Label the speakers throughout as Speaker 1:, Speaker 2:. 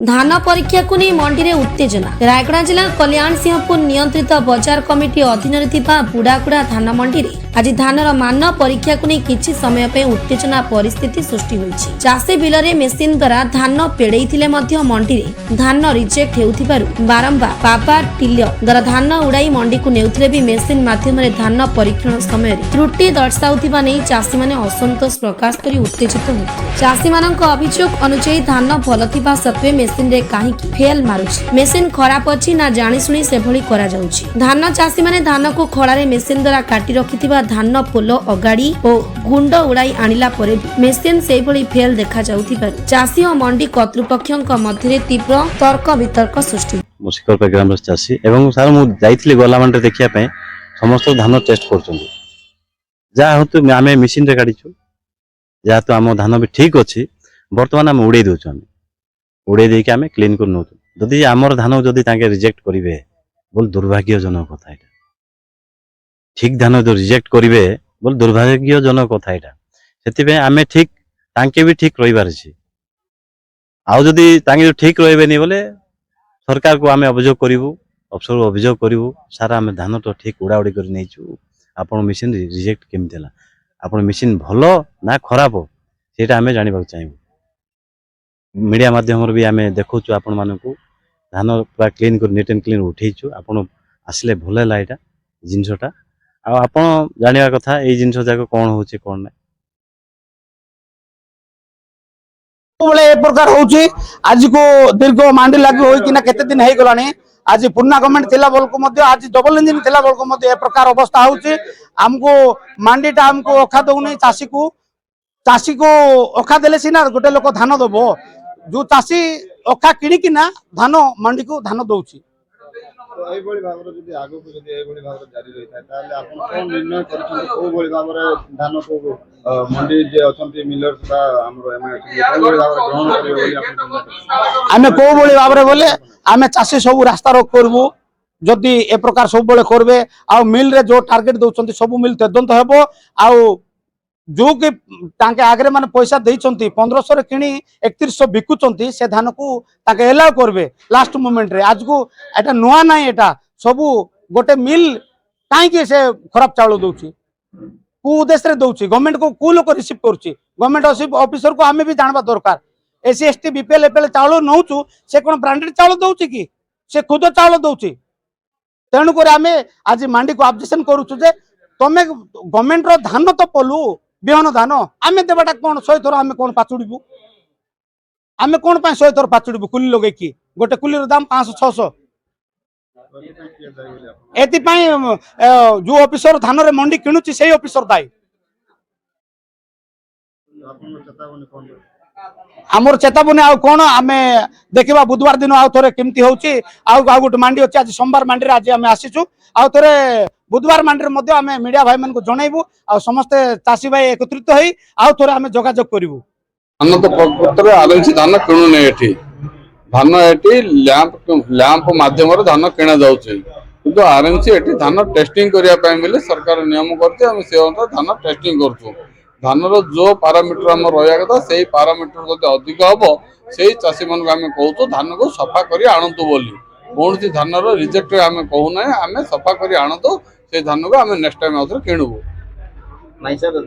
Speaker 1: धान परीक्षा को नहीं मंडी में उत्तेजना। रायगड़ा जिला कल्याण सिंहपुर नियंत्रित बजार कमिटी अधीन बुढ़ाकुड़ा धान मंडी में आज धानर मान परीक्षा को नहीं किछि समय पे उत्तेजना परिस्थिति सृष्टि होइछि। चाषी बिलरे मेसिन द्वारा धान पेड़ेइथिले मध्य मंडी में धान रिजेक्ट हेउथिबारु बारंबार पावर टिलर द्वारा धान उड़ाई मंडी को नेउथिले भी मेसिन माध्यम धान परीक्षण समय त्रुटि दर्शाउथिबा नै चाषी माने असंतोष प्रकाश करी उत्तेजित होइथिले। चाषी मानक अभियोग अनुसार धान भल थिबा सत्वे मेसिन रे काहे फेल मारुछि। मेसिन खराब अछि ना जानि सुनी से भली करा जाउछि। धान चाषी माने धान को खळारे मेसिन द्वारा काटी रखिथिबा धान पोलो अगाड़ी और गुंड उड़ाई आनिला परे मेसिन से भली फेल देखा जाउथिबारु चाषी और मंडी कर्तृपक्षक मध्य तीव्र तर्क वितर्क सृष्टि।
Speaker 2: मुसिकल ग्राम चाषी एवं सार मु जाइथिले गोला मंडे देखिया पे समस्त धान टेस्ट करछन्ती जा होतु आमे मशीन रे काढिछु जा तो आम धान भी ठीक अछि। वर्तमान आम उड़े दउछु आमे उड़े देके आमे क्लीन कर नउछु। जदि हमर धान जदि ताके रिजेक्ट करिवे बोल दुर्भाग्यजनक कथा एटा। ठीक धान जो रिजेक्ट करिवे बोल दुर्भाग्यजनक कथा एटा। सेति आमे ठीक ताके भी ठीक रहिबार अछि। आउ जदि ताके ठीक रहबेनी बोले सरकार को आमे अभियोग करिवु अफसर को अभियोग करिवु सारा आमे धान तो ठीक उड़ा उड़ी कर नेइछु। आपण मशीन रिजेक्ट केमि देला आपण मशीन भलो ना खराब सेटा आमे जानिबा चाहिबु। मीडिया माध्यम भी आमे देखौछु आपण मानकु धान पूरा क्लीन कर नीट एंड क्लीन उठेइछु। आपण आसले भले लाइटा जिंसटा आ आपण जानिबा कथा ए जिंस जाको कोन होछि कोन नै
Speaker 3: बोले ए प्रकार होछि। आज को दीर्घ मांडी लागि होई कि ना केते दिन हेई गलानी। आज पुन्ना गवर्नमेंट थिला बोल को मध्य आज डबल इंजन थिला बोल को मध्य ए प्रकार अवस्था होछि। हमको मांडीटा हमको अखा दउनी चाषी को अखा देले सिना गोटे लोक धान दबो। जो चाषी अखा किणी कि ना धान मंडी को धान दउछि।
Speaker 4: तो एई बळी भाबर जदि आगो को जदि एई बळी भाबर जारी रही था ताले आपण कोन निर्णय करछन को बळी भाबर धान को मंडी जे अछंती मिलर्स बा हमरो एमे को बळी भाबर ग्रहण करियो बोली आपण
Speaker 3: आमे को बळी भाबर बोले आमे चाषी सब रास्ता रोक करबो। जदि ए प्रकार सब बळे करबे आ मिल रे जो टार्गेट दउछंती सब मिल तदंत हेबो। आ जो कि तांके आगरे माने पैसा देइछंती 1500 रे किणी 3100 बिकुचंती से धान को ताके एलाउ करबे लास्ट मोमेंट रे। आज को एटा नुआ नाही एटा सब गोटे मिल काहे कि से खराब चावल दउछि को उद्देश्य रे दउछि। गवर्नमेंट को लोक रिसीव करछि गवर्नमेंट ऑफिसर को आमे भी जानबा दरकार। एससी एसटी बीपीएल एपीएल चावल नउछु से कोन ब्रांडेड चावल दउछि कि से खुद चावल दउछि। तेणु कर आमे आज मंडी को ऑब्जेक्शन करूछु जे तमे गवर्नमेंट रो धान तो पलु बिहन धान आमे देबाटा कोन 100 थोर आमे कोन पाचुडीबु आमे कोन पय 100 थोर पाचुडीबु कुली लगे कि गोटे कुली रो दाम 500 600 एति पय जो ऑफिसर धान रे मंडी किनुची सेही ऑफिसर दाई। आमर चेतावनी आ कोन आमे देखिबा बुधवार दिन आ थोरे केमती होउची। आ गोटे मंडी अछि आज सोमवार मंडी रे आज आमे आसीचु आ थोरे बुधवार मंडी रे मध्ये आमे मीडिया भाई मन को जणाइबु आ समस्त चासी भाई एकत्रित होई आ थोरे आमे जोगाजोग करिवु।
Speaker 5: धान तो पत्र आरंची धान किणु नै एठी धान एठी लैंप माध्यम रे धान किणा जाउची किंतु आरंची एठी धान टेस्टिंग करिया पय मिले सरकार नियम करते हम से धान टेस्टिंग करछु। धान रो जो पैरामीटर हम रहया कथा सेही पैरामीटर जदि अधिक हबो सेही चासी मन को हम कहू धान को सफा करी आनंतु बोली कोन सी धान रो रिजेक्ट हम कहू नै हम सफा करी आनंतु से धान को हम नेक्स्ट टाइम आउथर किणुबो
Speaker 6: नहीं सर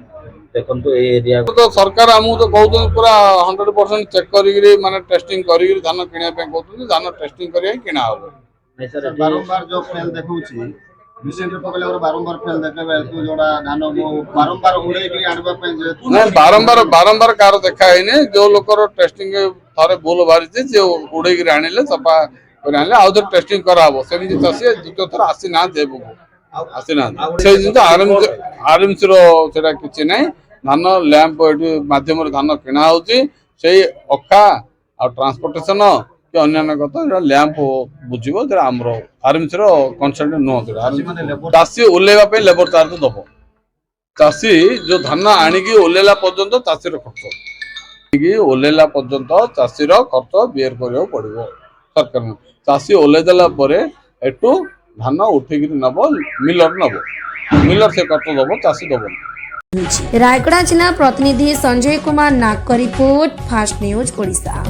Speaker 6: देखंतु ए एरिया
Speaker 5: तो सरकार हमु तो कहू पूरा 100% चेक करी माने टेस्टिंग करी धान किणा पे कहू धान टेस्टिंग करी किणा हो।
Speaker 6: नहीं सर
Speaker 4: बारंबार जो फेल देखौची मशीन रे पकले और बारंबार फेल देखेबे तो जोड़ा धान को बारंबार उड़े के आनबा पे जे
Speaker 5: नहीं बारंबार कार देखा है जो लोकर टेस्टिंग थरे भूल बारी जे उड़े के आनिले सफा कर आनिले आउ तो टेस्टिंग कराबो से भी चासी द्वितीय थर आसी ना देबो आसी ना से जिन आरएमसी रो सेटा किछि नै धान लैंप माध्यम रे धान किणा होची सेही अखा आ ट्रांसपोर्टेशन कि अन्य कथा लैंप बुझिबो जे हमरो आरएमसी रो कंसल्ट नो चासी ओलेबा पे लेबर चार्ज दबो। चासी जो धान आनिकी ओलेला पर्यंत चासी रो खर्च कि ओलेला पर्यंत चासी रो खर्च बेयर करियो पड़िबो सरकार। चासी ओले देला परे एटू धान उठेकी नबो मिलर से खर्च दबो चासी दबो।
Speaker 1: रायगड़ा जिला प्रतिनिधि संजय कुमार नाग का रिपोर्ट फास्ट न्यूज ओडिशा।